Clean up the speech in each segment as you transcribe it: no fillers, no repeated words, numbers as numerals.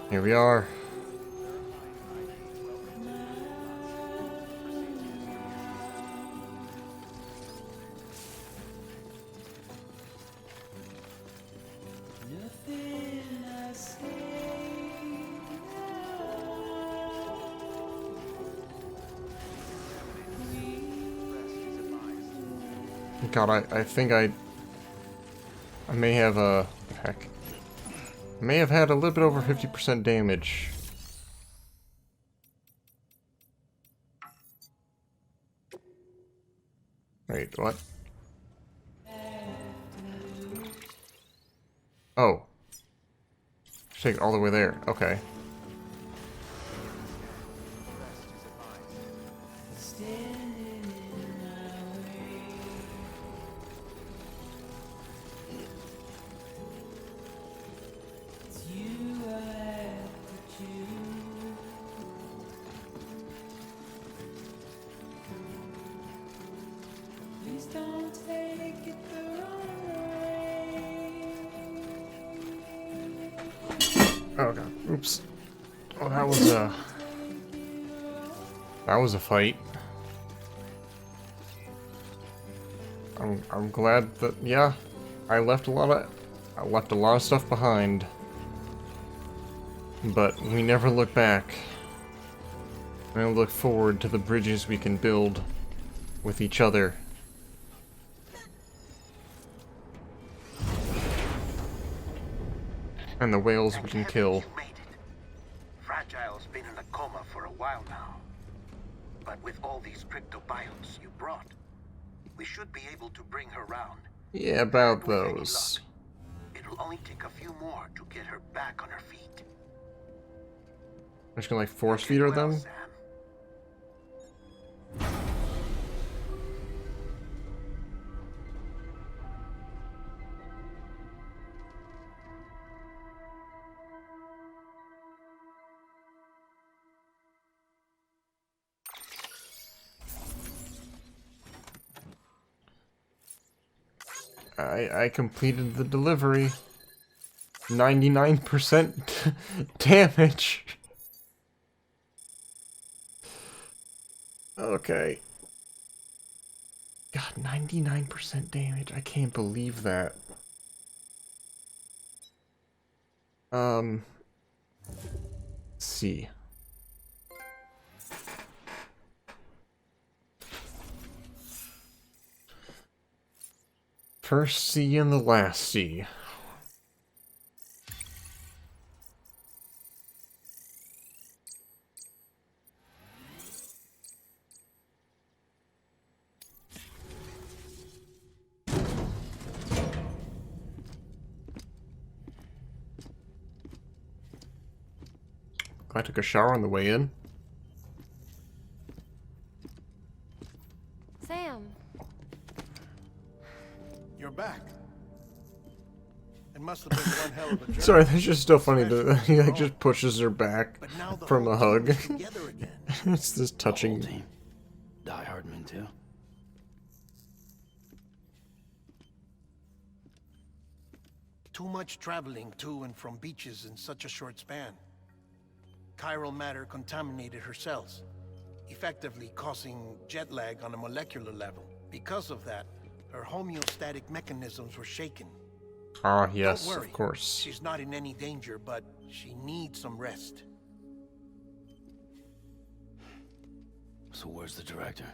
Here we are. God, I think I may have heck. I may have had a little bit over 50% damage. Wait, what? Oh. Take it all the way there. Okay. Oh god. Oops. Oh, that was a fight. I'm glad that, yeah, I left a lot of stuff behind. But we never look back. I look forward to the bridges we can build with each other. And the whales we can kill. Fragile's been in a coma for a while now. But with all these cryptobiotes you brought, we should be able to bring her round. Yeah, about those. It'll only take a few more to get her back on her feet. I'm just gonna like force feed her them? Sam. I completed the delivery. 99% damage. Okay. God, 99% damage. I can't believe that. Let's see. First sea and the last sea. I took a shower on the way in. Sam. You're back. It must have been one hell of a journey. Sorry, that's just still funny that he like just pushes her back from a hug. It's this touching. Team. Die Hardman too. Too much traveling to and from beaches in such a short span. Chiral matter contaminated her cells, effectively causing jet lag on a molecular level. Because of that, her homeostatic mechanisms were shaken. Ah, yes, Don't worry, of course. She's not in any danger, but she needs some rest. So where's the director?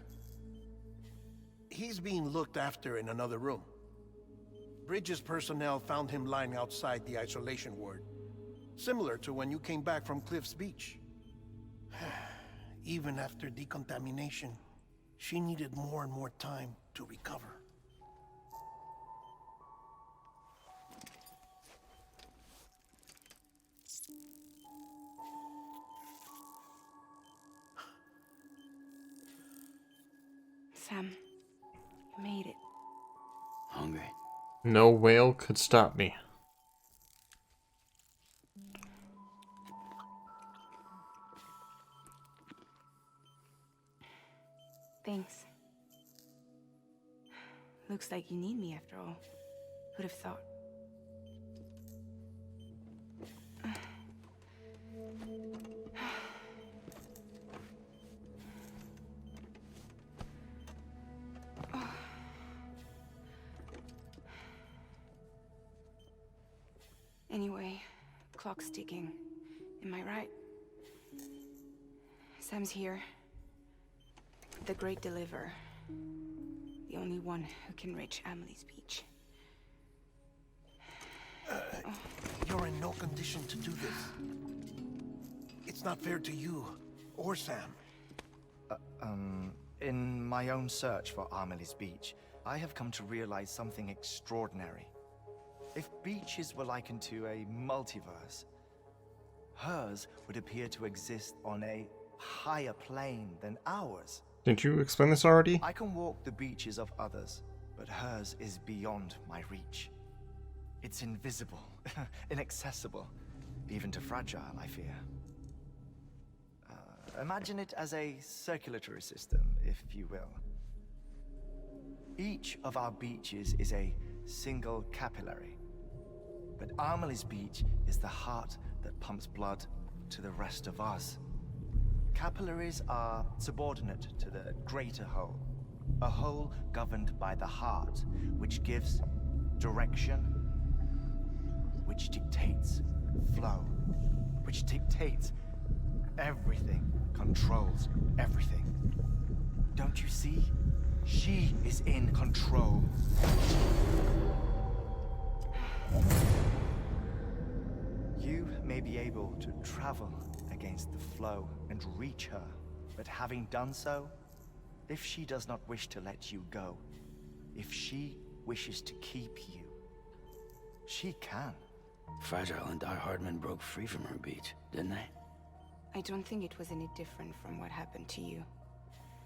He's being looked after in another room. Bridges personnel found him lying outside the isolation ward. Similar to when you came back from Cliff's Beach. Even after decontamination, she needed more and more time to recover. Sam, you made it. Hungry? No whale could stop me. Thanks. Looks like you need me after all. Who'd have thought? Anyway, clock's ticking. Am I right? Sam's here. The Great Deliverer. The only one who can reach Amelie's Beach. You're in no condition to do this. It's not fair to you or Sam. In my own search for Amelie's Beach, I have come to realize something extraordinary. If beaches were likened to a multiverse, hers would appear to exist on a higher plane than ours. Didn't you explain this already? I can walk the beaches of others, but hers is beyond my reach. It's invisible, inaccessible, even to fragile, I fear. Imagine it as a circulatory system, if you will. Each of our beaches is a single capillary, but Amelie's Beach is the heart that pumps blood to the rest of us. Capillaries are subordinate to the greater whole, a whole governed by the heart, which gives direction, which dictates flow, which dictates everything, controls everything. Don't you see? She is in control. You may be able to travel against the flow and reach her, but having done so, if she does not wish to let you go, if she wishes to keep you, she can. Fragile and die-hard men broke free from her beach, didn't they? I don't think it was any different from what happened to you.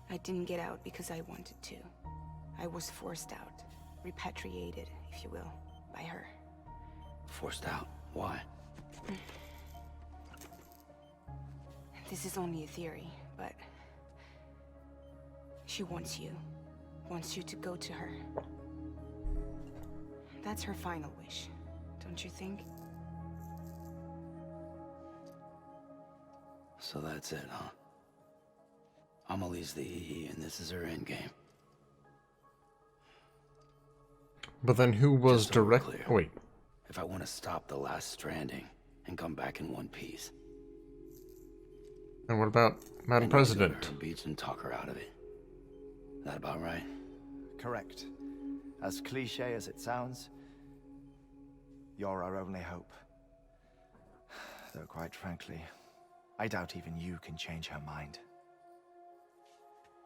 I didn't get out because I wanted to. I was forced out, repatriated, if you will, by her. Forced out? Why? This is only a theory, but she wants you to go to her. That's her final wish, don't you think? So that's it, huh? Amelie's the EE, and this is her endgame. But then who was Just so we're direct? clear. Oh, wait. If I want to stop the last Stranding and come back in one piece, And what about Madam I need to go to President? her beach and talk her out of it. That about right? Correct. As cliche as it sounds, you're our only hope. Though quite frankly, I doubt even you can change her mind.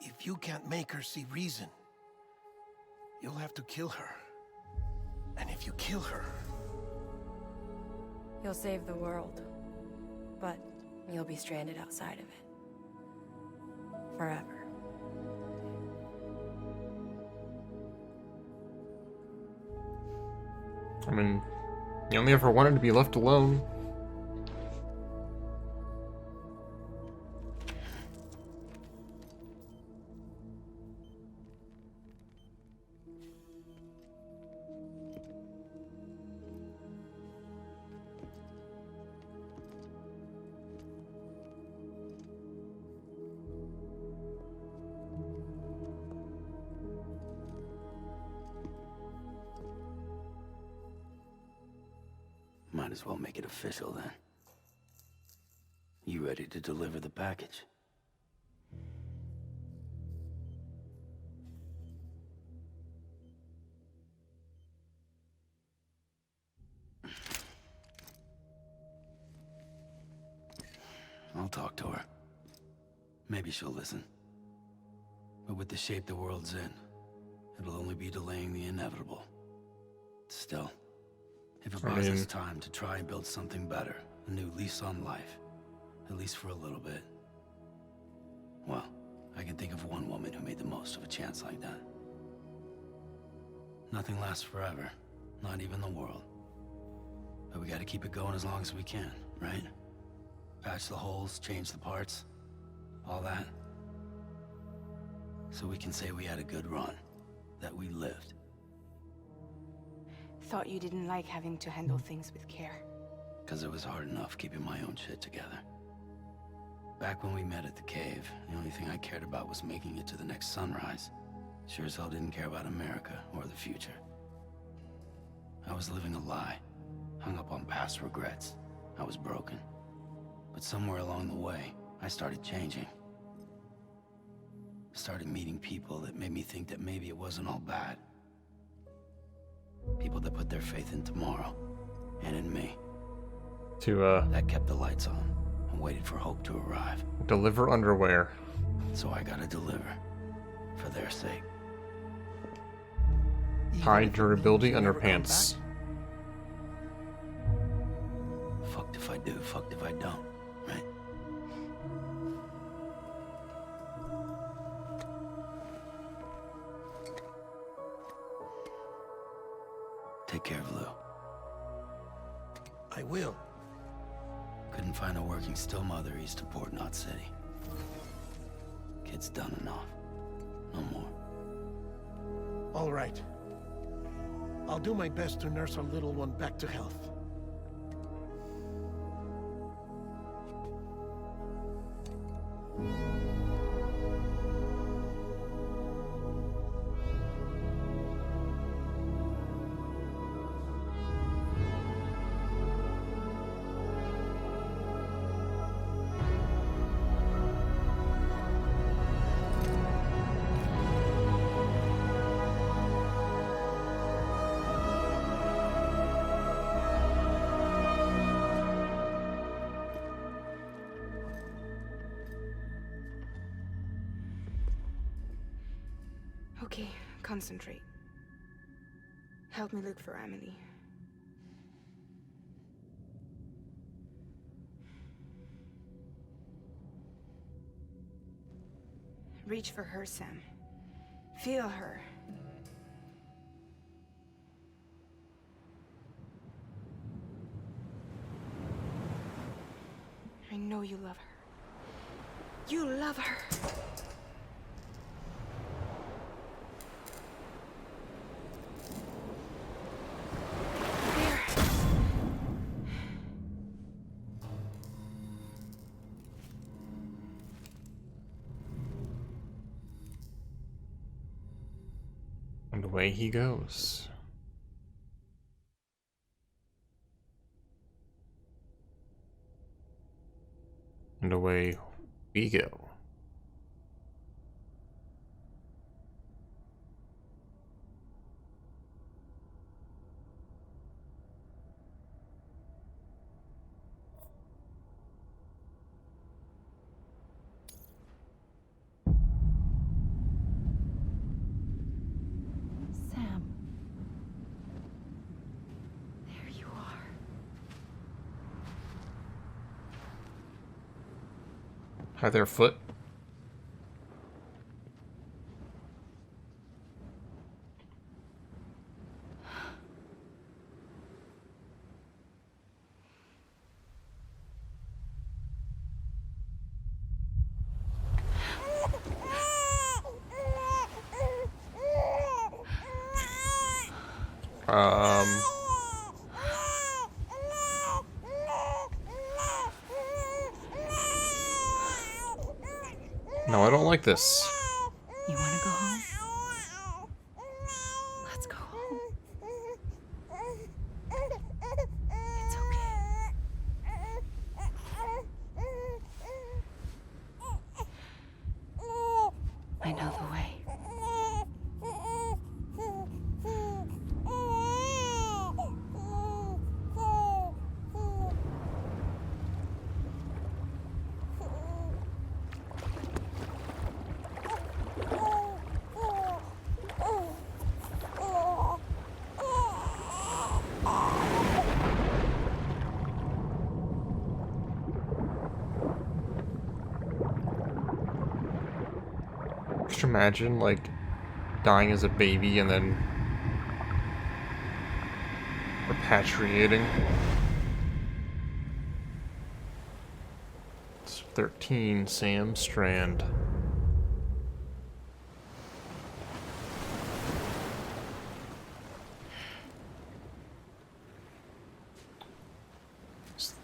If you can't make her see reason, you'll have to kill her. And if you kill her, You'll save the world, but you'll be stranded outside of it. Forever. I mean, you only ever wanted to be left alone. Might as well make it official then. You ready to deliver the package? I'll talk to her. Maybe she'll listen. But with the shape the world's in, it'll only be delaying the inevitable. Still, if it buys us time to try and build something better, a new lease on life, at least for a little bit, well, I can think of one woman who made the most of a chance like that. Nothing lasts forever, not even the world. But we gotta keep it going as long as we can, right? Patch the holes, change the parts, all that. So we can say we had a good run, that we lived. Thought you didn't like having to handle things with care. Because it was hard enough keeping my own shit together. Back when we met at the cave, the only thing I cared about was making it to the next sunrise. Sure as hell didn't care about America or the future. I was living a lie. hung up on past regrets. I was broken. But somewhere along the way, I started changing. Started meeting people that made me think that maybe it wasn't all bad. People that put their faith in tomorrow, and in me. That kept the lights on, and waited for hope to arrive. Deliver underwear. So I gotta deliver, for their sake. High durability underpants. Fucked if I do, fucked if I don't, right? Take care of Lou. I will. Couldn't find a working still mother east of Port Knot City. Kid's done enough. No more. All right. I'll do my best to nurse our little one back to health. Okay, concentrate. Help me look for Emily. Reach for her, Sam. Feel her. I know you love her. You love her. And away he goes. And away we go. Sam. There you are. Hi there, Foot. No, I don't like this. You want to go home? Let's go home. It's okay. I know the way. Just imagine, like, dying as a baby and then repatriating. It's 13, Sam Strand.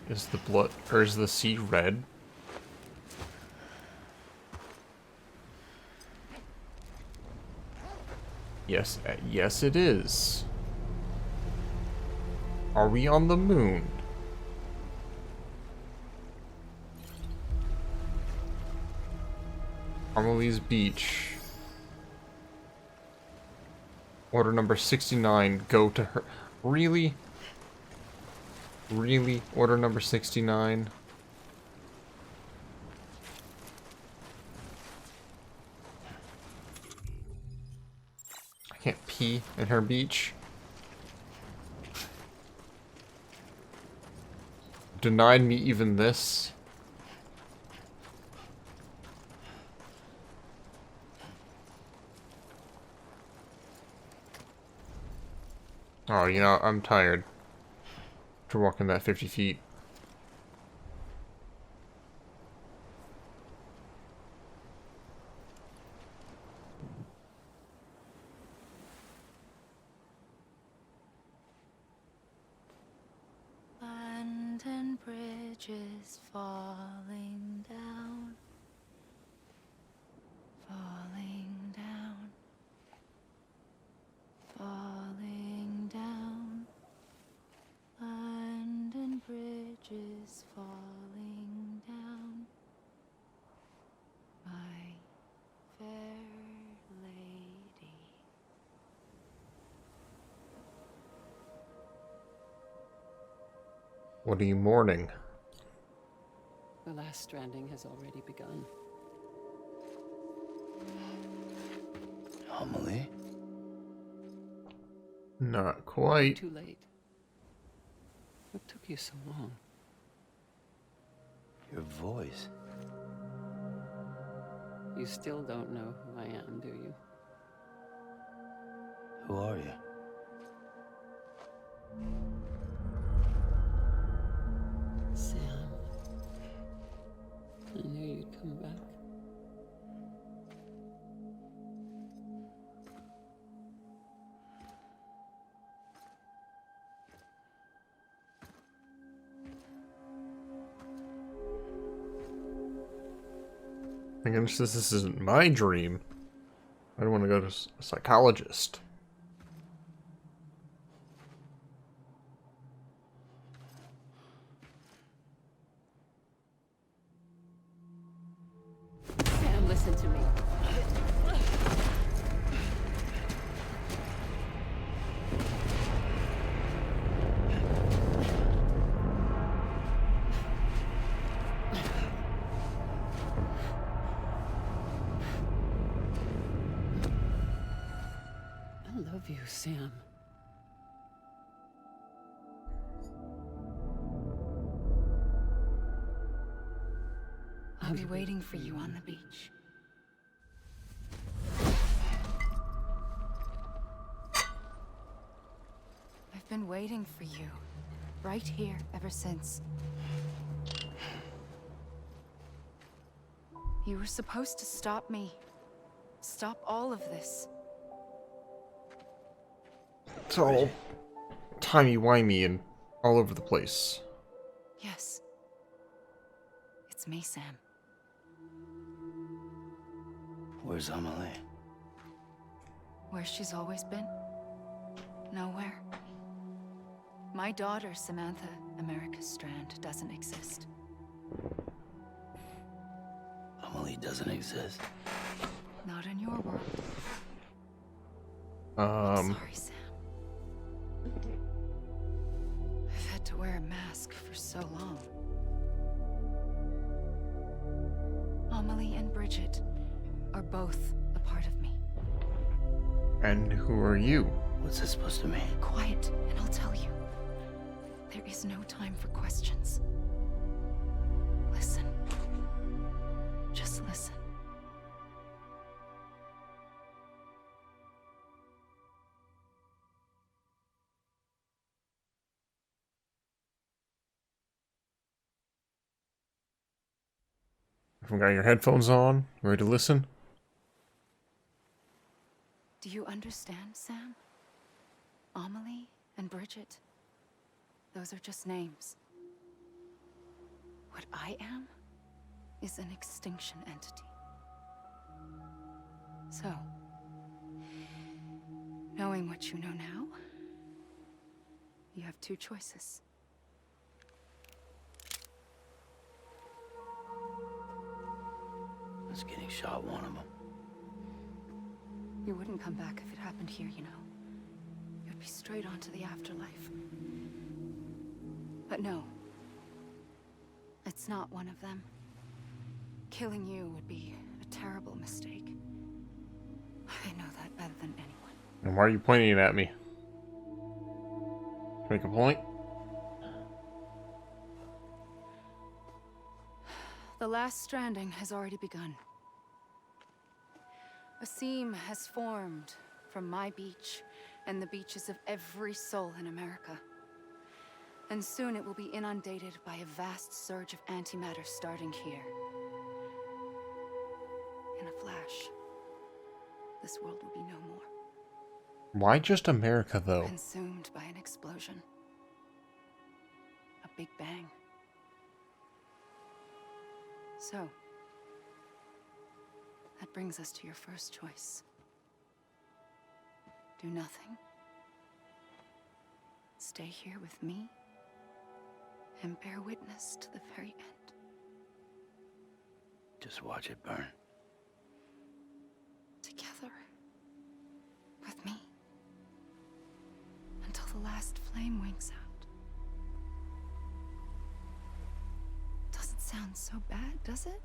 Is the blood, or is the sea red? Yes, yes it is. Are we on the moon? Amelie's Beach. Order number 69, go to her. Really? Really? Order number 69? I can't pee in her beach. Denied me even this. Oh, you know, I'm tired after walking that 50 feet. London Bridge is falling down, falling down, falling down. London Bridge is falling down, my fair lady. What are you mourning? The last stranding has already begun. Amelie? Not quite. Too late. What took you so long? Your voice. You still don't know who I am, do you? Who are you? Sam. I knew you'd come back. Thank goodness this isn't my dream. I don't want to go to a psychologist. Sam, listen to me. I love you, Sam. I'll be waiting for you on the beach. I've been waiting for you, right here, ever since. You were supposed to stop me. Stop all of this. It's all timey-wimey and all over the place. Yes. It's me, Sam. Where's Amelie? Where she's always been? Nowhere. My daughter, Samantha America Strand, doesn't exist. Amelie doesn't exist. Not in your world. Sorry, Sam. I've had to wear a mask for so long. Amelie and Bridget are both a part of me. And who are you? What's this supposed to mean? Quiet, and I'll tell you. There is no time for questions. Listen. Just listen. Everyone got your headphones on? Ready to listen? Do you understand, Sam? Amelie and Bridget, those are just names. What I am is an extinction entity. So, knowing what you know now, You have two choices. Was getting shot one of them. You wouldn't come back if it happened here, you know. You'd be straight on to the afterlife. But no. It's not one of them. Killing you would be a terrible mistake. I know that better than anyone. And why are you pointing it at me? Make a point? The last stranding has already begun. A seam has formed from my beach and the beaches of every soul in America. And soon it will be inundated by a vast surge of antimatter starting here. In a flash, this world will be no more. Why just America, though? Consumed by an explosion. A big bang. So, that brings us to your first choice. Do nothing. Stay here with me and bear witness to the very end. Just watch it burn. Together. With me. Until the last flame winks out. Doesn't sound so bad, does it?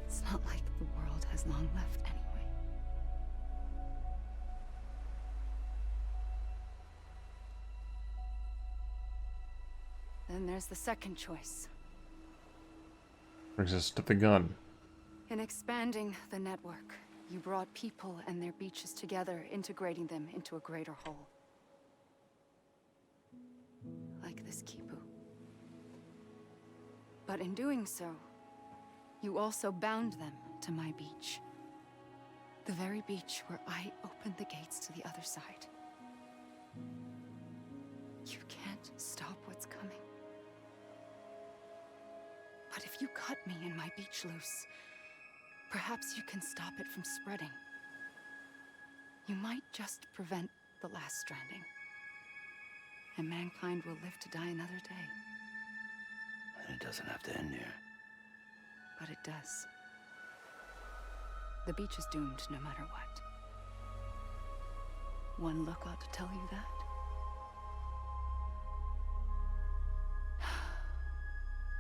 It's not like the world has long left anyway. Then there's the second choice. Brings us to the gun. In expanding the network, you brought people and their beaches together, integrating them into a greater whole. Like this Kipu. But in doing so, you also bound them to my beach. The very beach where I opened the gates to the other side. You can't stop what's coming. But if you cut me and my beach loose, perhaps you can stop it from spreading. You might just prevent the last stranding. And mankind will live to die another day. And it doesn't have to end here. But it does. The beach is doomed no matter what. One look ought to tell you that.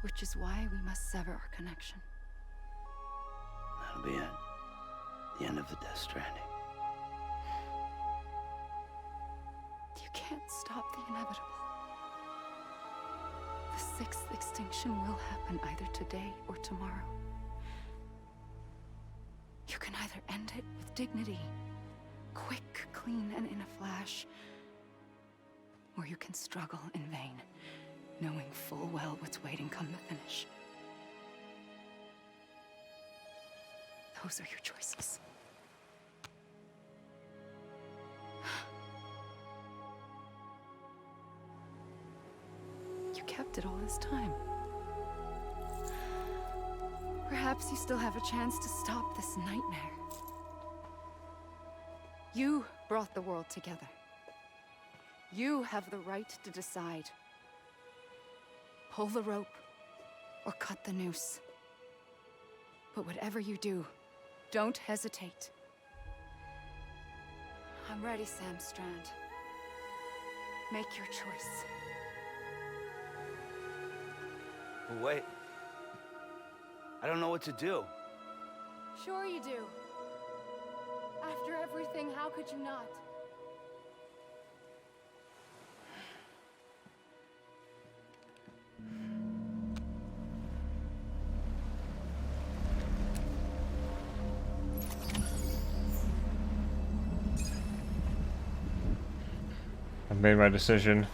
Which is why we must sever our connection. That'll be it. The end of the Death Stranding. You can't stop the inevitable. The sixth extinction will happen either today or tomorrow. You can either end it with dignity, quick, clean, and in a flash, or you can struggle in vain, knowing full well what's waiting come the finish. Those are your choices. You kept it all this time. Perhaps you still have a chance to stop this nightmare. You brought the world together. You have the right to decide. Pull the rope or cut the noose. But whatever you do, don't hesitate. I'm ready, Sam Strand. Make your choice. But wait. I don't know what to do. Sure you do. After everything, how could you not? I've made my decision.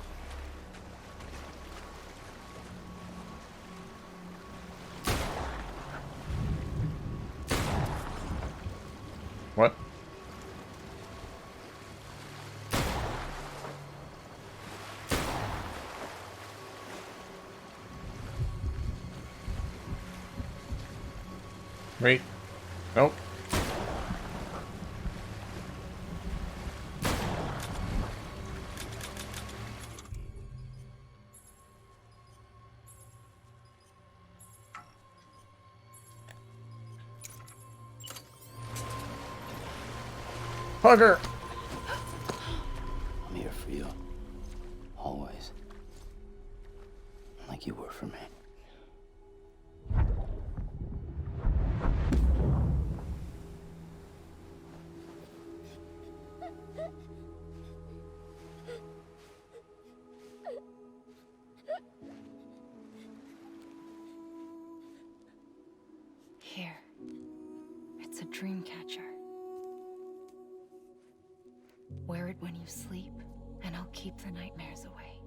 What? Wait. Nope. Hug her! I'm here for you. Always. Like you were for me. Here. It's a dream catcher. Wear it when you sleep, and I'll keep the nightmares away.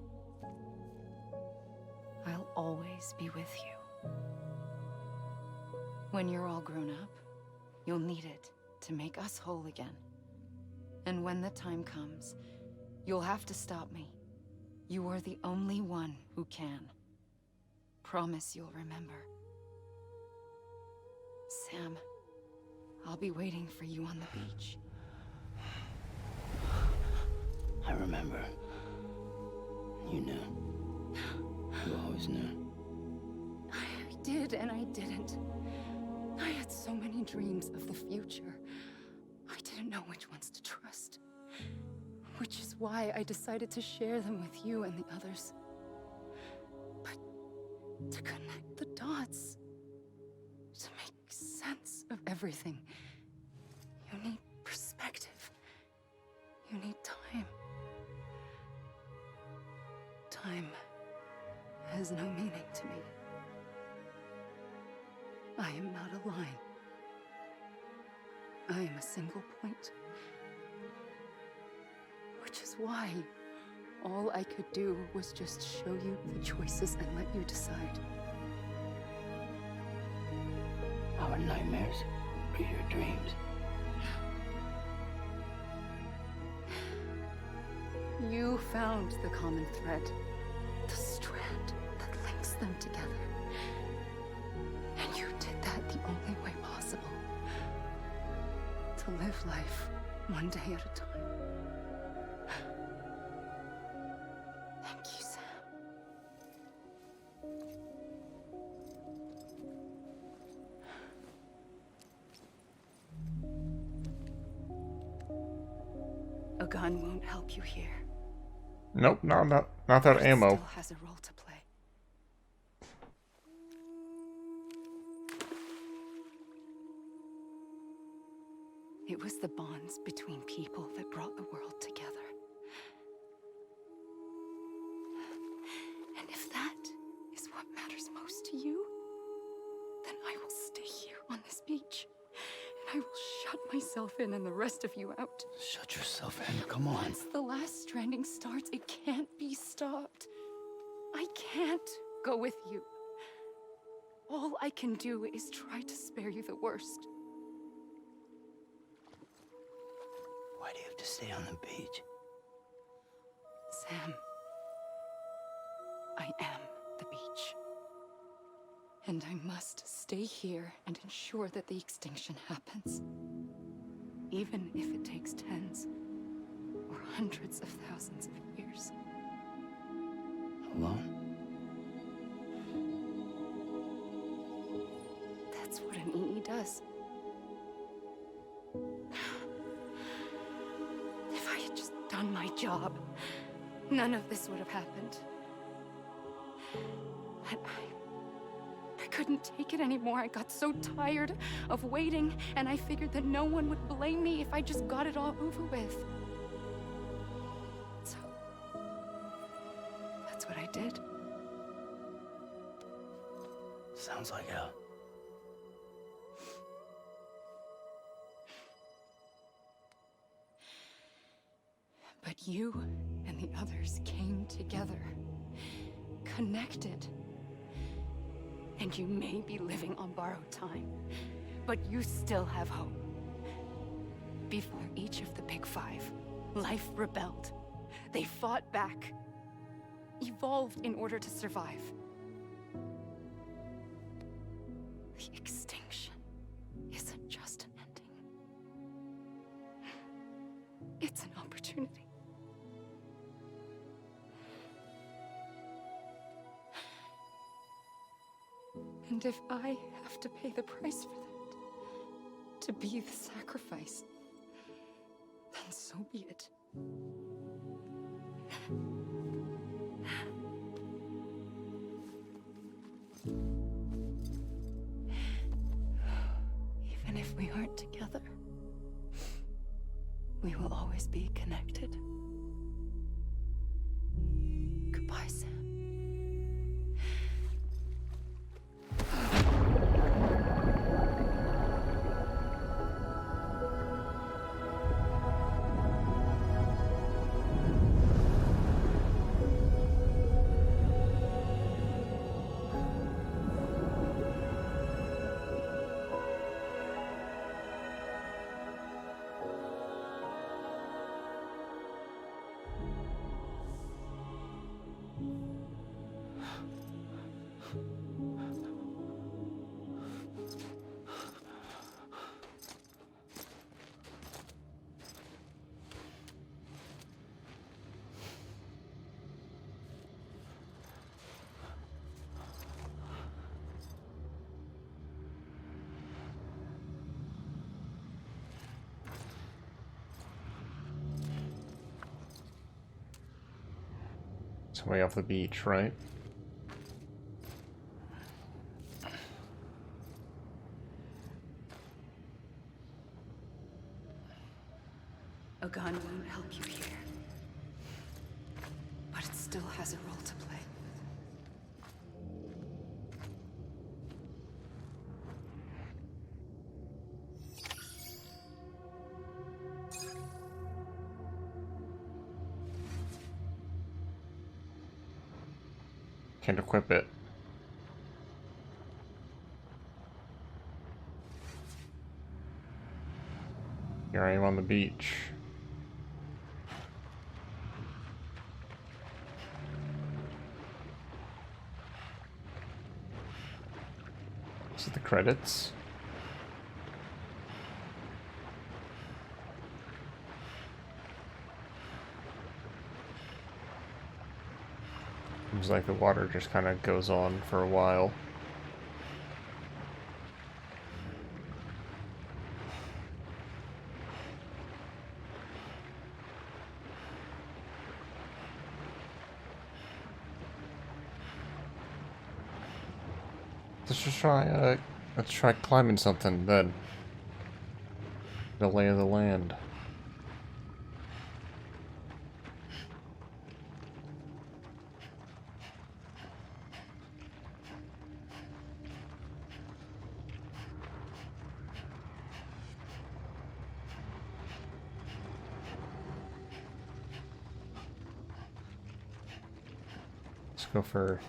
I'll always be with you. When you're all grown up, you'll need it to make us whole again. And when the time comes, you'll have to stop me. You are the only one who can. Promise you'll remember. Sam, I'll be waiting for you on the beach. I remember. You knew. You always knew. I did and I didn't. I had so many dreams of the future. I didn't know which ones to trust. Which is why I decided to share them with you and the others. But to connect the dots, to make sense of everything, you need perspective. You need time. Time has no meaning to me. I am not a line. I am a single point. Which is why all I could do was just show you the choices and let you decide. Our nightmares are your dreams. You found the common thread, the strand that links them together. And you did that the only way possible. To live life one day at a time. Thank you, Sam. A gun won't help you here. Nope, not that It ammo. still has a role to play. It was the bonds between people that brought the world together. And if that is what matters most to you, then I will stay here on this beach. And I will shut myself in and the rest of you out. Shut yourself in, come on. Once the last stranding starts, it can't be stopped. I can't go with you. All I can do is try to spare you the worst. Why do you have to stay on the beach? Sam, I am the beach. And I must stay here and ensure that the extinction happens. Even if it takes tens or hundreds of thousands of years. Alone? That's what an EE does. If I had just done my job, none of this would have happened. But I couldn't take it anymore. I got so tired of waiting, and I figured that no one would blame me if I just got it all over with. So, that's what I did. Sounds like hell. But you and the others came together, connected. And you may be living on borrowed time, but you still have hope. Before each of the Big Five, life rebelled. They fought back, evolved in order to survive. The extinction isn't just an ending. It's an opportunity. And if I have to pay the price for that, to be the sacrifice, So be it. Even if we aren't together, we will always be connected. Goodbye, Sam. It's way off the beach, right? A gun won't help you here. But it still has a role to play. Can't equip it. Here I am on the beach. This is the credits. Seems like the water just kind of goes on for a while. Let's try climbing something then. The lay of the land. Let's go for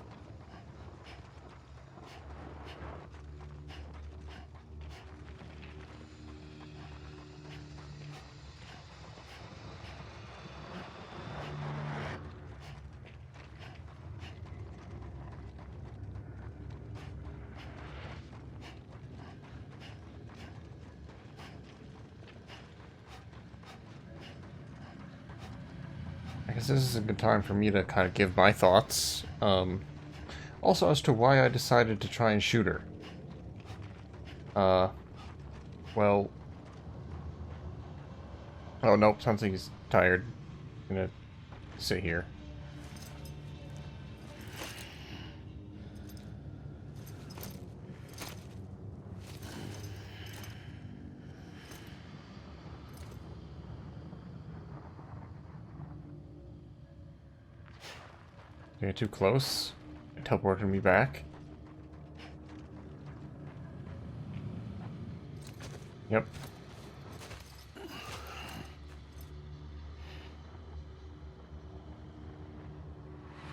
I guess this is a good time for me to kind of give my thoughts. Also as to why I decided to try and shoot her. Well... Oh, nope, something's tired. I'm gonna sit here. Did I get too close? It teleported me back. Yep.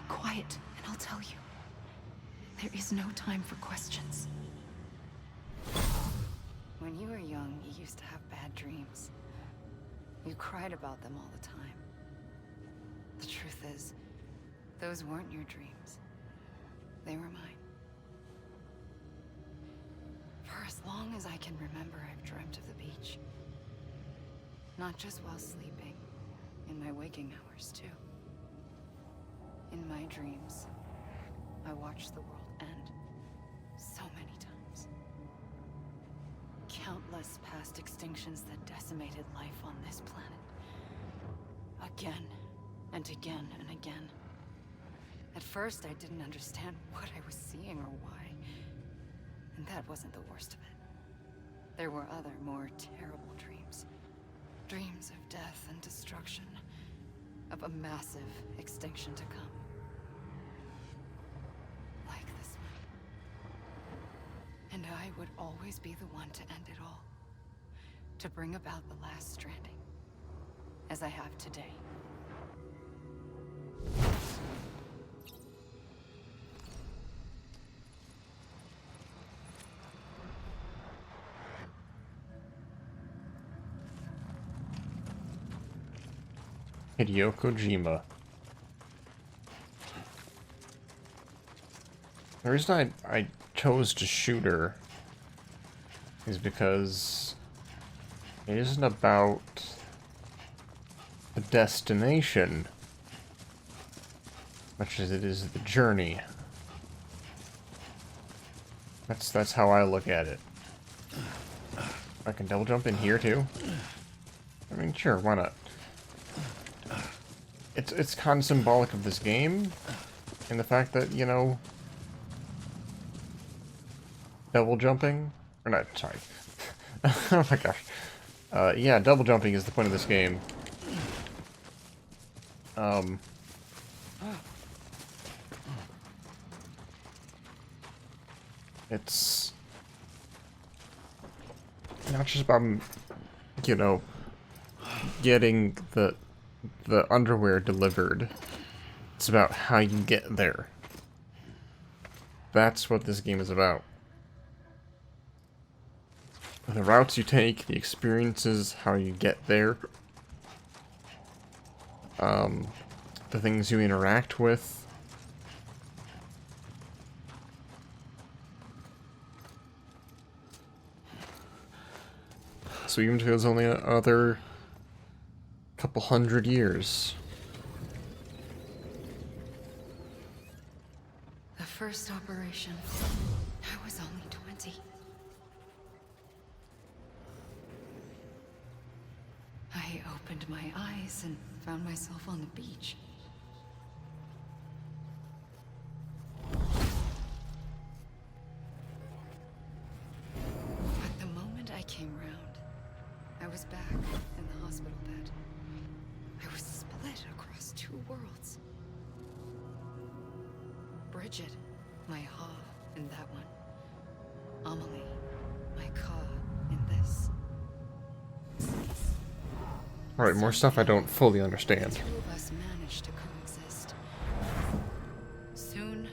Quiet, and I'll tell you. There is no time for questions. When you were young, you used to have bad dreams. You cried about them all the time. The truth is, those weren't your dreams. They were mine. For as long as I can remember, I've dreamt of the beach. Not just while sleeping, in my waking hours too. In my dreams, I watched the world end so many times. Countless past extinctions that decimated life on this planet. again and again and again. At first, I didn't understand what I was seeing or why. And that wasn't the worst of it. There were other, more terrible dreams. Dreams of death and destruction. Of a massive extinction to come. Like this one. And I would always be the one to end it all. To bring about the last stranding. As I have today. Hideo Kojima. The reason I chose to shoot her is because it isn't about the destination much as it is the journey. That's how I look at it. I can double jump in here too. I mean, sure, why not? It's kind of symbolic of this game, and the fact that, you know, double jumping, or not, sorry. Oh my gosh. Yeah, double jumping is the point of this game. It's not just about, you know, getting the underwear delivered. It's about how you get there. That's what this game is about. The routes you take, the experiences, how you get there. The things you interact with. So even if it was only another couple hundred years. The first operation, I was only 20. I opened my eyes and found myself on the beach. But the moment I came round, I was back in the hospital bed. I was split across two worlds. Bridget, my Ha in that one. Amelie, my Ka in this. Alright, more stuff I don't fully understand. The two of us managed to coexist. Soon,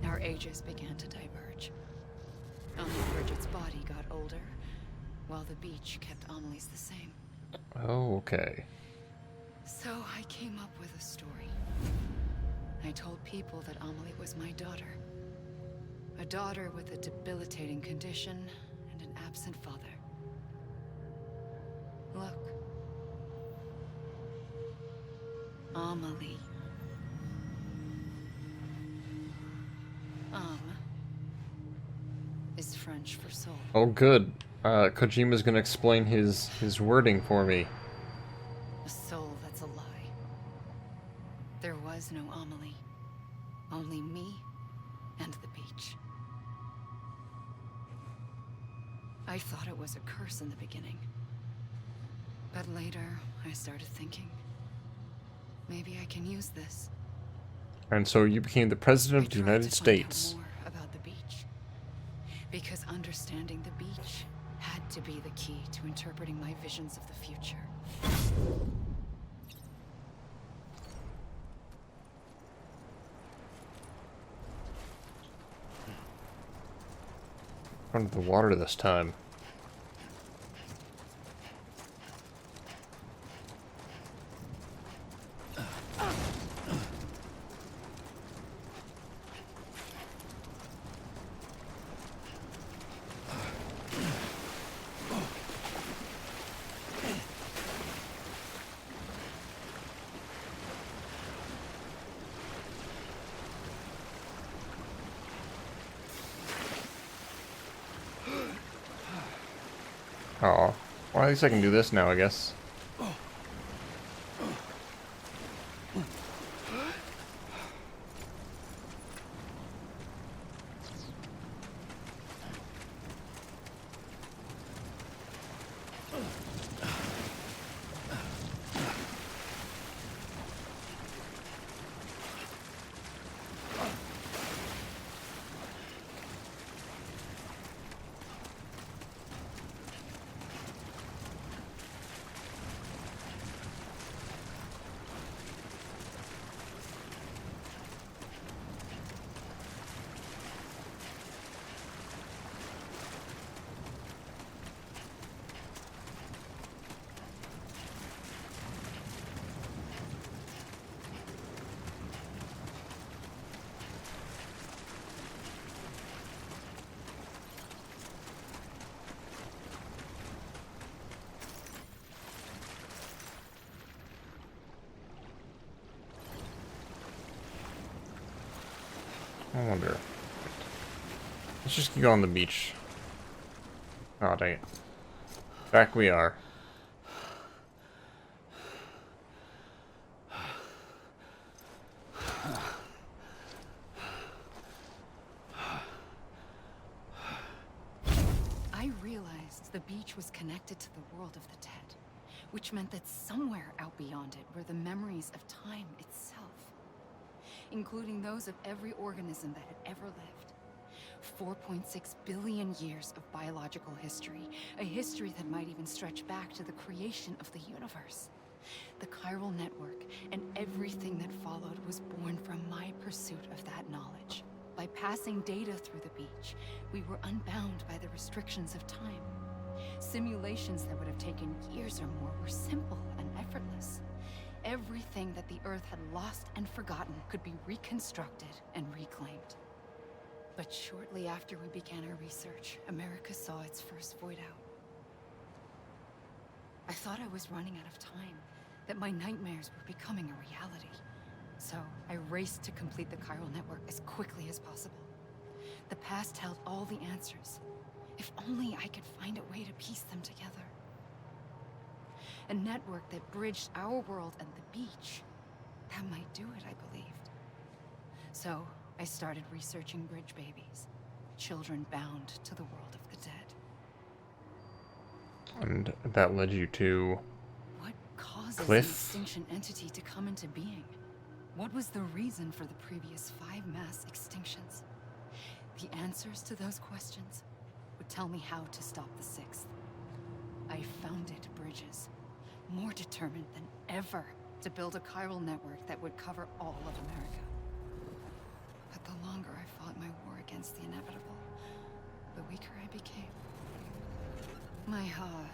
our ages began to diverge. Only Bridget's body got older, while the beach kept Amelie's the same. Oh, okay. So I came up with a story. I told people that Amelie was my daughter. A daughter with a debilitating condition and an absent father. Look. Amelie. Is French for soul. Oh, good. Kojima's gonna explain his wording for me. A soul that's a lie. There was no Amelie. Only me and the beach. I thought it was a curse in the beginning. But later, I started thinking, maybe I can use this. And so you became the President of the United I tried to States. find out more about the beach. Because understanding the beach had to be the key to interpreting my visions of the future. Under the water this time. Oh, well, at least I can do this now, I guess. I wonder. Let's just go on the beach. Oh, dang it. Back we are. I realized the beach was connected to the world of the dead, which meant that somewhere out beyond it were the memories of time itself, including those of every organism that had ever lived. 4.6 billion years of biological history, a history that might even stretch back to the creation of the universe. The chiral network and everything that followed was born from my pursuit of that knowledge. By passing data through the beach, we were unbound by the restrictions of time. Simulations that would have taken years or more were simple and effortless. Everything that the Earth had lost and forgotten could be reconstructed and reclaimed. But shortly after we began our research, America saw its first void out. I thought I was running out of time, that my nightmares were becoming a reality. So I raced to complete the chiral network as quickly as possible. The past held all the answers. If only I could find a way to piece them together. A network that bridged our world and the beach. That might do it, I believed. So I started researching bridge babies, children bound to the world of the dead. And that led you to What causes Cliff? an extinction entity to come into being? What was the reason for the previous 5 mass extinctions? The answers to those questions would tell me how to stop the 6th. I founded bridges, more determined than ever to build a chiral network that would cover all of America. But the longer I fought my war against the inevitable, the weaker I became. My Ha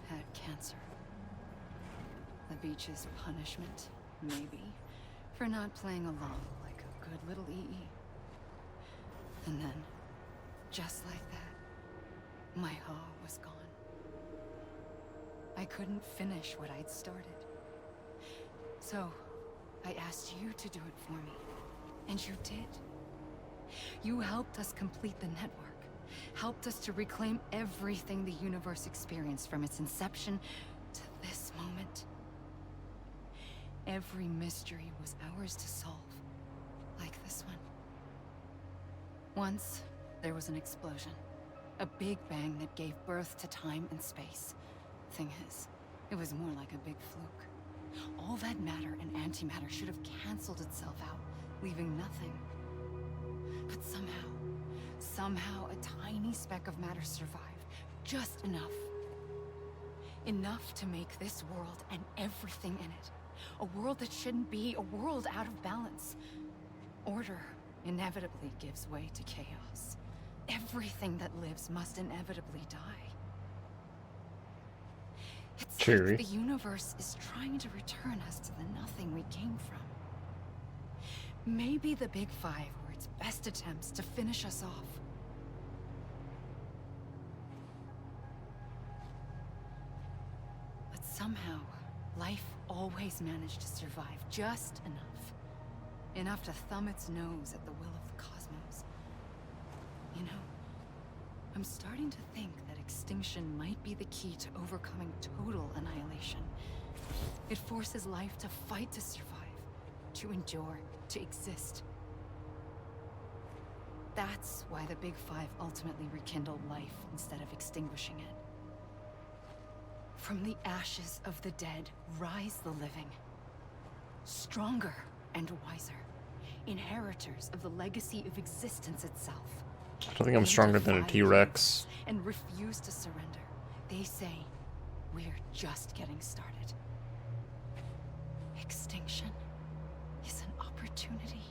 had cancer. The beach's punishment, maybe, for not playing along like a good little EE. And then, just like that, my Ha was gone. I couldn't finish what I'd started. So, I asked you to do it for me. And you did. You helped us complete the network. Helped us to reclaim everything the universe experienced from its inception to this moment. Every mystery was ours to solve. Like this one. Once, there was an explosion. A big bang that gave birth to time and space. Thing is, it was more like a big fluke. All that matter and antimatter should have canceled itself out, leaving nothing. But somehow a tiny speck of matter survived. Just enough. Enough to make this world and everything in it. A world that shouldn't be, a world out of balance. Order inevitably gives way to chaos. Everything that lives must inevitably die. It's Cheery. like the universe is trying to return us to the nothing we came from. Maybe the Big Five were its best attempts to finish us off. But somehow, life always managed to survive just enough. Enough to thumb its nose at the will of the cosmos. You know, I'm starting to think that extinction might be the key to overcoming total annihilation. It forces life to fight to survive, to endure, to exist. That's why the Big Five ultimately rekindled life instead of extinguishing it. From the ashes of the dead rise the living. Stronger and wiser. Inheritors of the legacy of existence itself. I don't think I'm stronger than a T-Rex. And refuse to surrender. They say, we're just getting started. Extinction is an opportunity.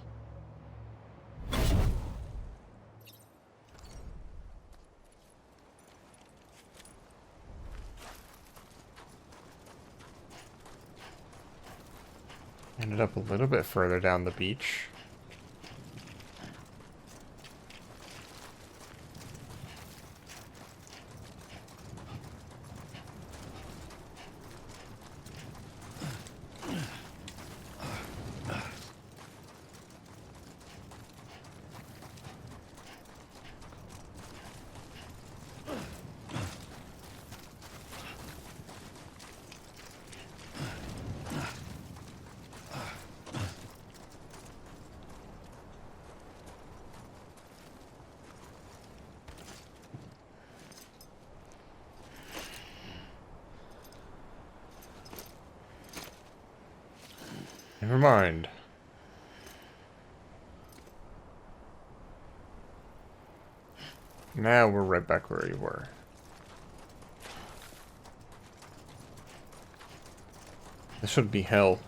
Ended up a little bit further down the beach. Never mind. Now we're right back where you were. This should be hell.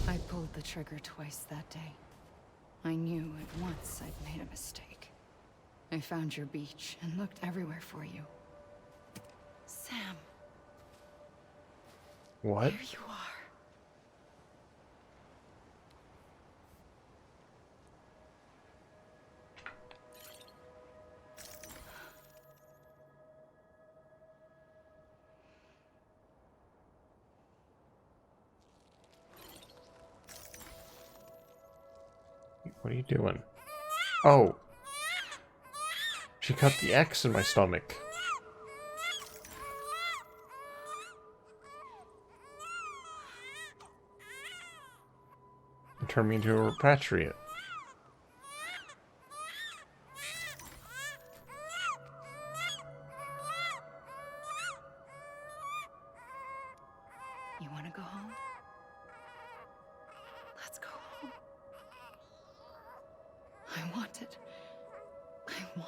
I pulled the trigger twice that day. I knew at once I'd made a mistake. I found your beach and looked everywhere for you. Sam. What? Here you are. What are you doing? Oh. She cut the X in my stomach. And turned me into a repatriate. You want to go home? Let's go home. I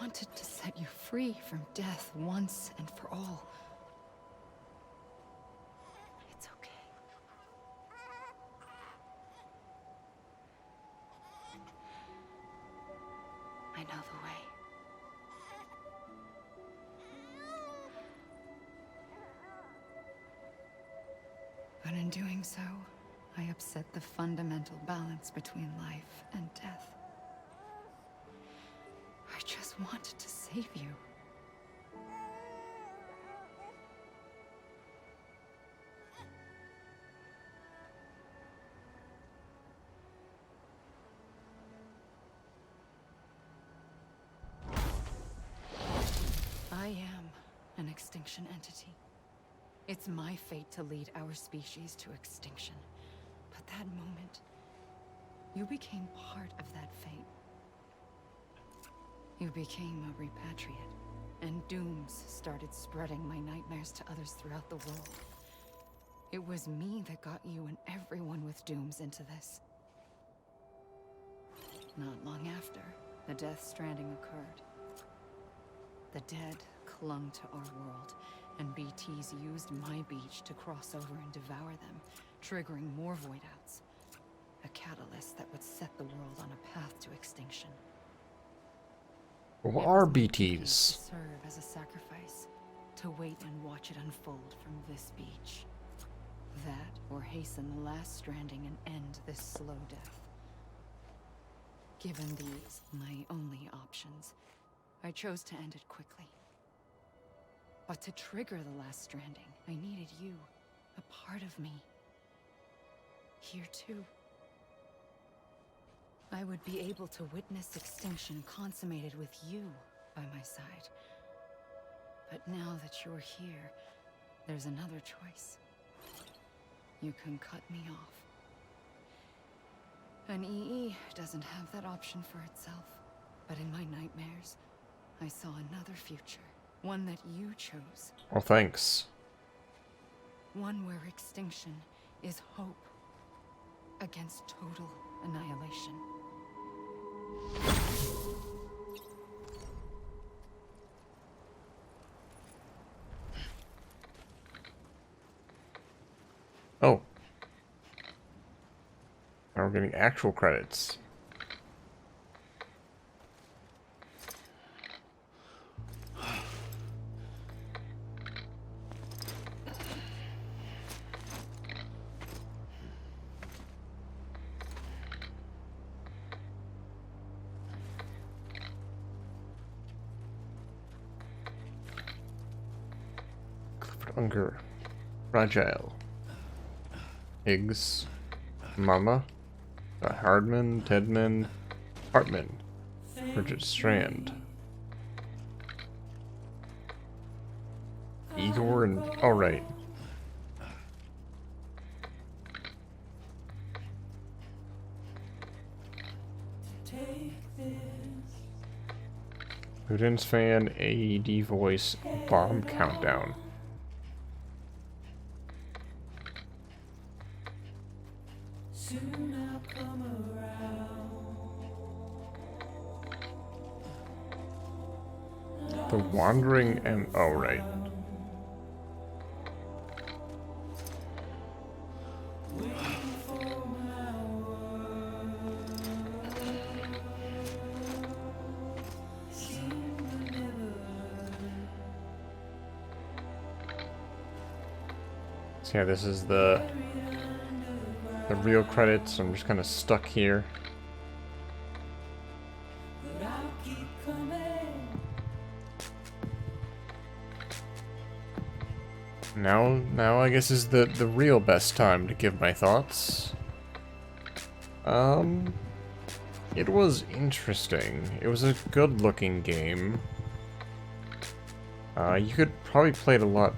wanted to set you free from death once and for all. It's okay. I know the way. But in doing so, I upset the fundamental balance between life and death. I just wanted to save you. I am an extinction entity. It's my fate to lead our species to extinction. But that moment, you became part of that fate. You became a repatriate, and dooms started spreading my nightmares to others throughout the world. It was me that got you and everyone with dooms into this. Not long after, the Death Stranding occurred. The dead clung to our world, and BTs used my beach to cross over and devour them, triggering more void-outs. A catalyst that would set the world on a path to extinction. What are BTs? To serve as a sacrifice, to wait and watch it unfold from this beach. That, or hasten the last stranding and end this slow death. Given these, my only options, I chose to end it quickly. But to trigger the last stranding, I needed you, a part of me. Here too. I would be able to witness extinction consummated with you by my side. But now that you're here, there's another choice. You can cut me off. An EE doesn't have that option for itself. But in my nightmares, I saw another future. One that you chose. Oh, thanks. One where extinction is hope against total annihilation. Oh. Now we're getting actual credits. Unger. Fragile. Higgs. Mama. Hardman. Tedman. Hartman. Bridget Strand. Igor and... Alright. Putin's fan, AED voice, bomb countdown. The Wandering and... Oh, right. So yeah, this is the real credits. I'm just kind of stuck here. Now I guess is the real best time to give my thoughts. It was interesting. It was a good-looking game. You could probably play it a lot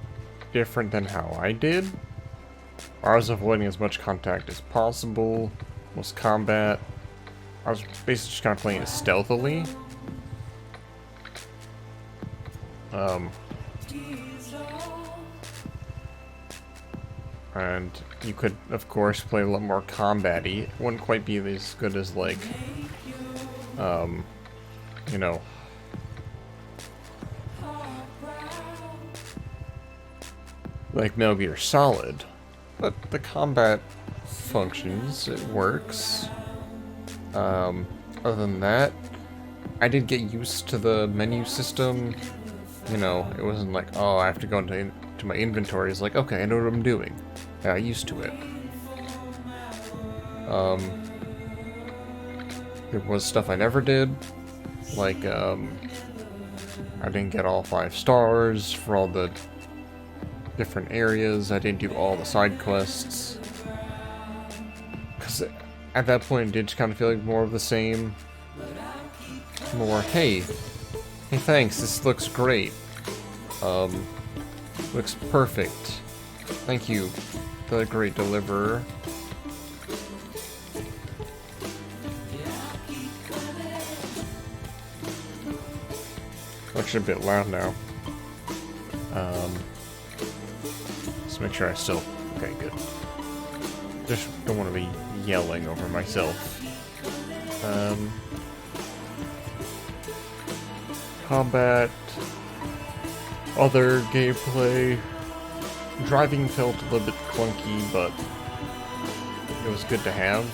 different than how I did. I was avoiding as much contact as possible. Was combat. I was basically just kind of playing it stealthily. And you could, of course, play a lot more combat-y. It wouldn't quite be as good as, like, you know, like Metal Gear Solid. But the combat functions, it works. Other than that, I did get used to the menu system. You know, it wasn't like, oh, I have to go into my inventory. It's like, okay, I know what I'm doing. I got used to it. There was stuff I never did. Like, I didn't get all 5 stars for all the different areas. I didn't do all the side quests. Because at that point, it did kind of feel like more of the same. More, hey, thanks, this looks great. Looks perfect. Thank you, the great deliverer. Actually a bit loud now. Let's make sure I still... Okay, good. Just don't want to be yelling over myself. Combat. Other gameplay. Driving felt a little bit clunky, but it was good to have.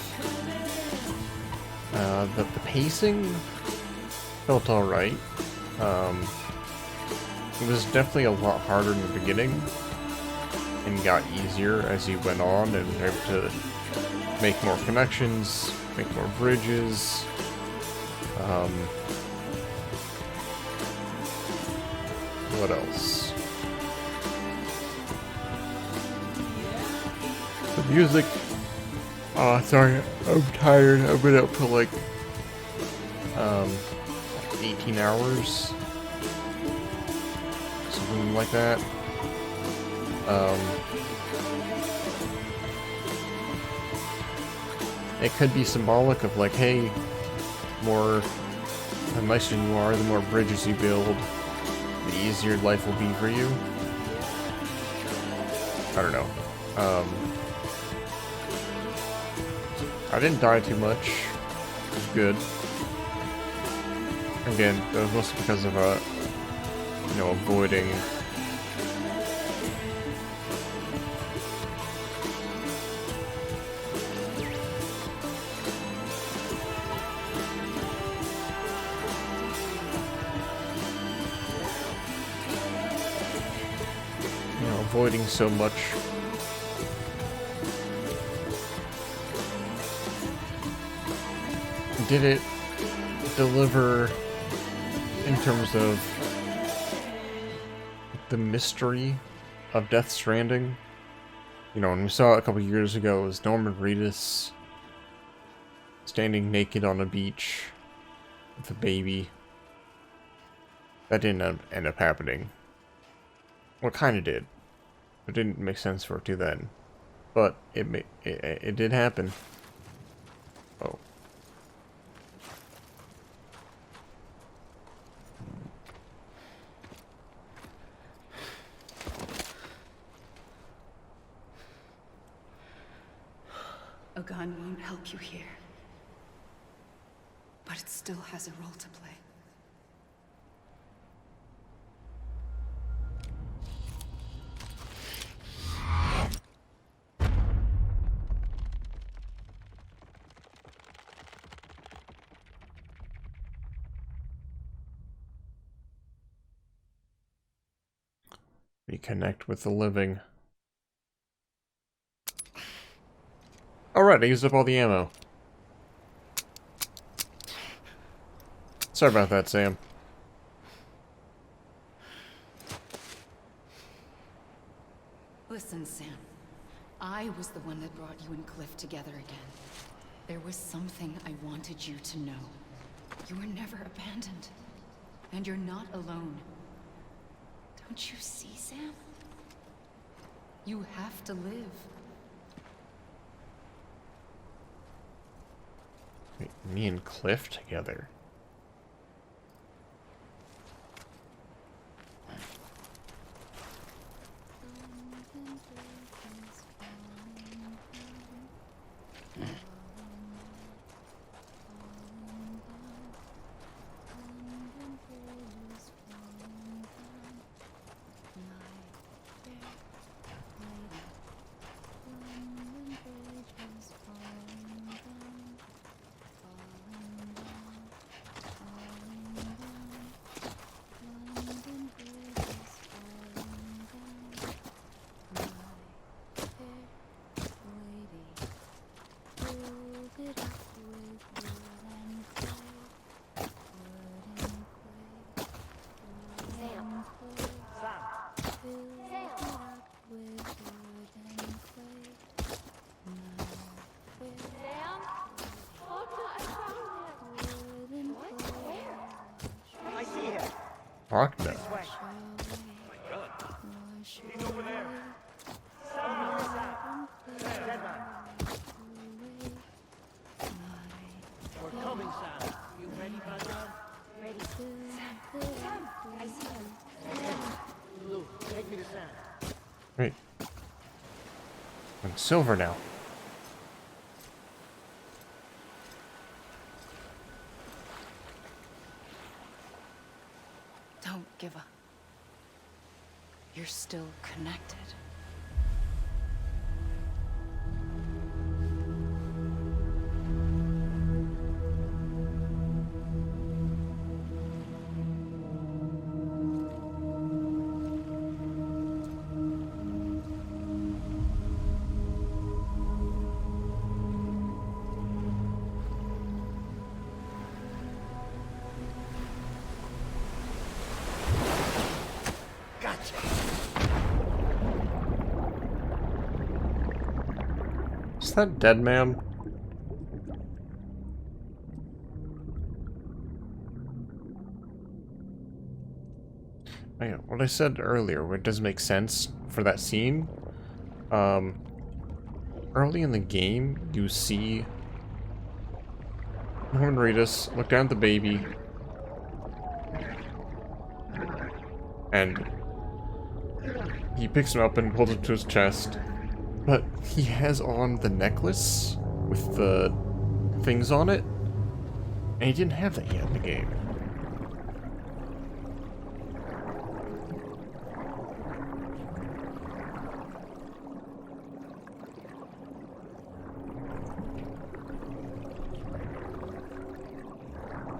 The pacing felt alright. It was definitely a lot harder in the beginning, and got easier as you went on, and able to make more connections, make more bridges. What else? The music. Oh, sorry, I'm tired. I've been up for like 18 hours, something like that. It could be symbolic of like, hey, the nicer you are, the more bridges you build, the easier life will be for you. I don't know. I didn't die too much. It was good. Again, that was mostly because of, you know, avoiding... avoiding so much. Did it deliver in terms of the mystery of Death Stranding. You know, when we saw it a couple years ago, it was Norman Reedus standing naked on a beach with a baby. That didn't end up happening. Well, it kind of did. It didn't make sense for it to then. But it did happen. Oh. A gun won't help you here. But it still has a role to play. Reconnect with the living. Alright, I used up all the ammo. Sorry about that, Sam. Listen, Sam. I was the one that brought you and Cliff together again. There was something I wanted you to know. You were never abandoned. And you're not alone. Don't you see, Sam? You have to live. Wait, me and Cliff together. Rocknut. We're coming, Sam. You ready, brother? Ready. Sam, I see him. Lou, take me to Sam. Wait. I'm silver now. Don't give up. You're still connected. Is that dead man? Oh, yeah, what I said earlier, it does make sense for that scene. Early in the game, you see Norman Reedus look down at the baby, and he picks him up and holds him to his chest. But he has on the necklace with the things on it, and he didn't have that yet in the game.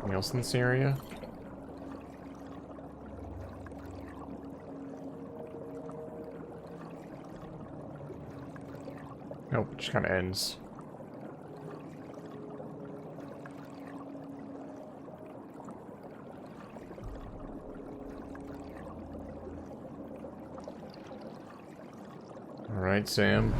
Anything else in this area? Nope, it just kind of ends. Alright, Sam.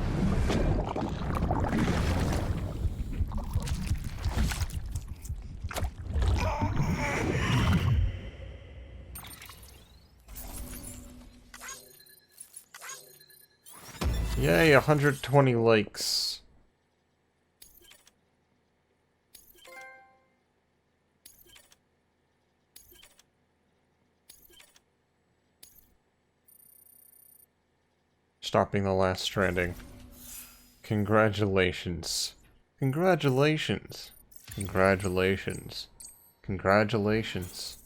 Yay, 120 likes. Stopping the last Stranding. Congratulations. Congratulations. Congratulations. Congratulations.